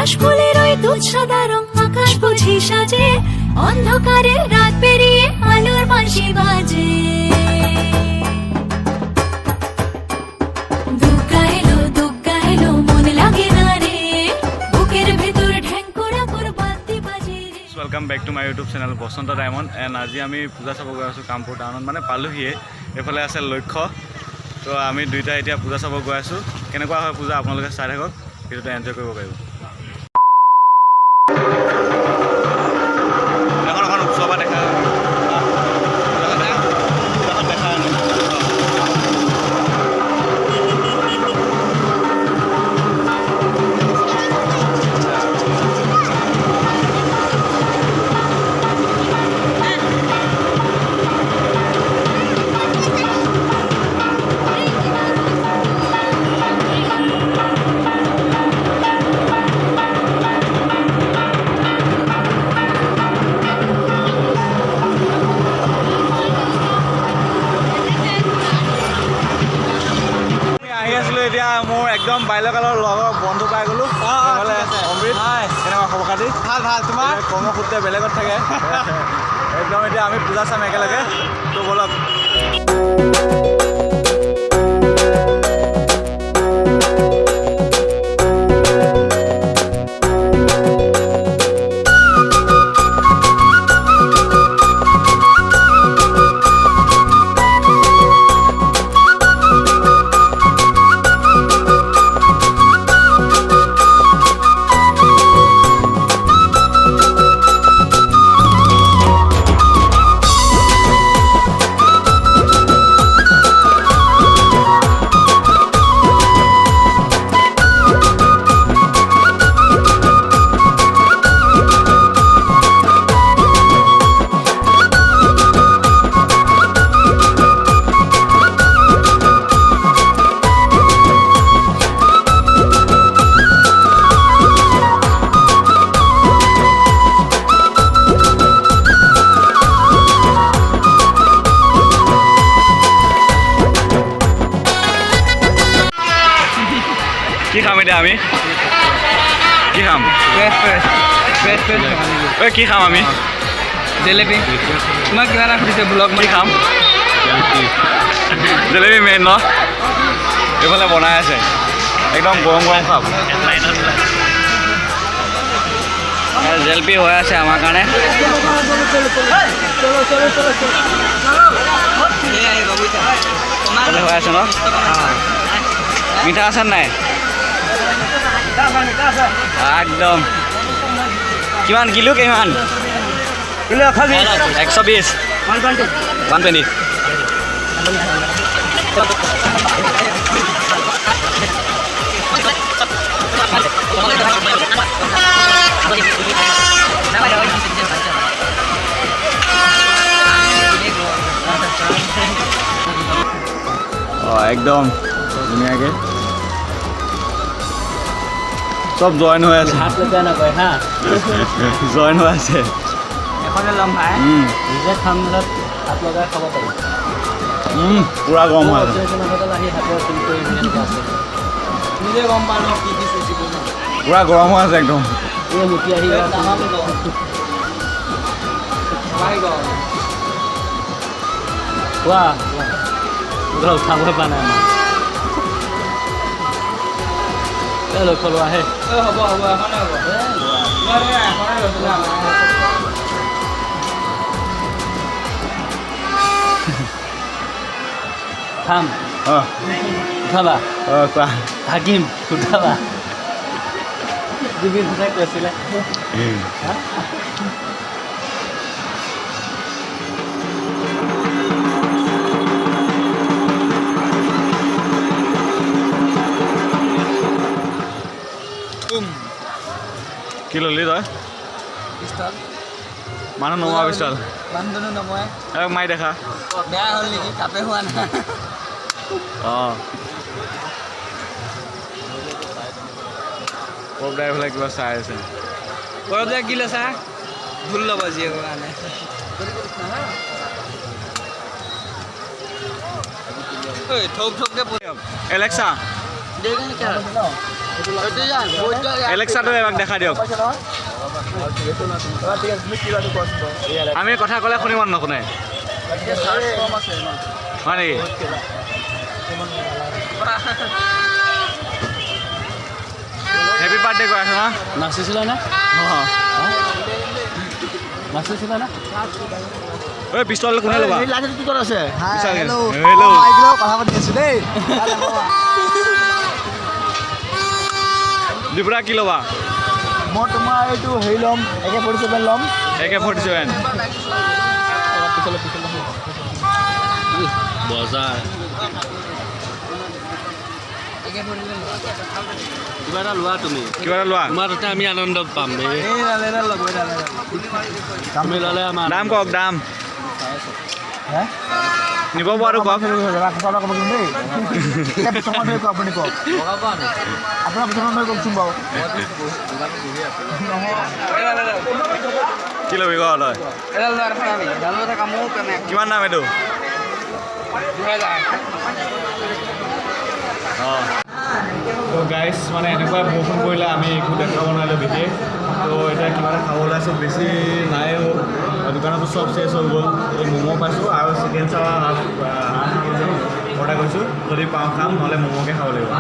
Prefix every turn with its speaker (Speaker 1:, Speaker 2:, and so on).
Speaker 1: কাশফুলের ওই দুধ সাদা রং আকাশ বুঝি সাজে অন্ধকারের রাত পেরিয়ে আলোর বাঁশি বাজে দুগ্গা এলো মন লাগে না রে বুকের ভেতর ঢেঙ্কুরা করবাতি বাজে
Speaker 2: welcome back to my YouTube channel Basanta diamond and আজি আমি পূজা চাব গৈ আছোঁ কামপুৰ টাউনত মানে পালোহিয়ে এইফালে আছে লক্ষ্য তো আমি দুইটা এতিয়া পূজা চাব গৈ আছোঁ কেনেকুৱা হয় পূজা আপোনালোকে চাই থাকক ভিডিঅ'টো এনজয় কৰিব পাৰিব এখন এখন উৎসৱ দেখা এতিয়া মোৰ একদম বাল্যকালৰ লগৰ বন্ধু পাই গ'লোঁ অমৃত কেনেকুৱা খবৰ খাতি ভাল ভাল তোমাৰ কৰ্মসূত্ৰে বেলেগত থাকে একদম এতিয়া আমি পূজা চাম একেলগে তো বলক কি খাম এতিয়া আমি কি খাম কি খাম আমি
Speaker 3: জেলেপি তোমাক কিমান সুধিছে ব্লগ
Speaker 2: কি খাম জেলেপি মেইন ন এইফালে বনাই আছে একদম গৰম গৰম খাম
Speaker 3: জেলেপি হৈ আছে আমাৰ কাৰণে হৈ আছে ন মিঠা আছে নাই একদম কিমান কিলো কিমান কিলো 120 120
Speaker 2: একদম ধুনীয়াকৈ চব জইন হৈ আছে জইন হৈ আছে
Speaker 3: এখনে ল'ম ভাই নিজে খাম হাত লগাই খাব পাৰি
Speaker 2: পূৰা গৰম হৈ আছে
Speaker 3: নিজে গম পালোঁ কি কি
Speaker 2: পূৰা গৰম হৈ আছে একদম
Speaker 3: এই মুঠি আহি কোৱা উঠাবই পৰা নাই আমাৰ লক্ষ্য লোৱা আহে হ'ব এখনে হ'ব খাম উঠাবা
Speaker 2: কোৱা
Speaker 3: থাকিম উঠাবা জুবিন দাদাই কৈছিলে
Speaker 2: কি ল'লি তই মানুহ নমোৱা পিষ্টল
Speaker 3: মানুহজনো নময়
Speaker 2: মাৰি দেখা
Speaker 3: বেয়া হ'ল নেকি কাপে হোৱা নাই
Speaker 2: অঁ পৰদাই এইফালে কিবা চাই আছে
Speaker 3: পৰদাই কি লৈছা ভুল ল'ব জীয়েকৰ কাৰণে ঠোক ঠোককৈ
Speaker 2: এলেক্সা এলেক্সাটো এবাক দেখা দিয়ক আমি কথা ক'লে শুনিব নুশুনে হয় নেকি হেপী বাৰ্থডে কৈ আছো না
Speaker 3: নাচিছিলা না
Speaker 2: অঁ
Speaker 3: নাচিছিলা না
Speaker 2: ঐ পিষ্টল কোনে ল'বা
Speaker 4: কি ক'ত আছে
Speaker 2: হেল্ল'
Speaker 4: কথা পাতি আছো দেই
Speaker 2: দিপুৰা কি ল'বা
Speaker 4: মই তোমাৰ এইটো হেৰি ল'ম AK-47 ল'ম
Speaker 2: AK-47
Speaker 3: বজাৰ কিবা এটা লোৱা তুমি
Speaker 2: কিবা এটা লোৱা
Speaker 3: তোমাৰ তাতে আমি আনন্দ পাম দেই তুমি ল'লে আমাৰ
Speaker 2: দাম কওক দাম নিব পৰাটো কওক
Speaker 4: আপুনি কওক আপোনাৰ পিছত কওকচোন বাৰু
Speaker 2: কি ল'বি ক তই কিমান দাম এইটো অঁ তো গাইজ মানে এনেকুৱা বৰষুণ পৰিলে আমি একো দেখাব নোৱাৰিলোঁ বিশেষ তো এতিয়া কিবা এটা খাব ওলাইছোঁ বেছি নাই হ'ল দোকানতো চব চেছ হৈ গ'ল এই ম'ম' পাইছোঁ আৰু চিকেন চাৱা হাফ অৰ্ডাৰ কৰিছোঁ যদি পাওঁ খাম নহ'লে ম'ম'কে খাব লাগিব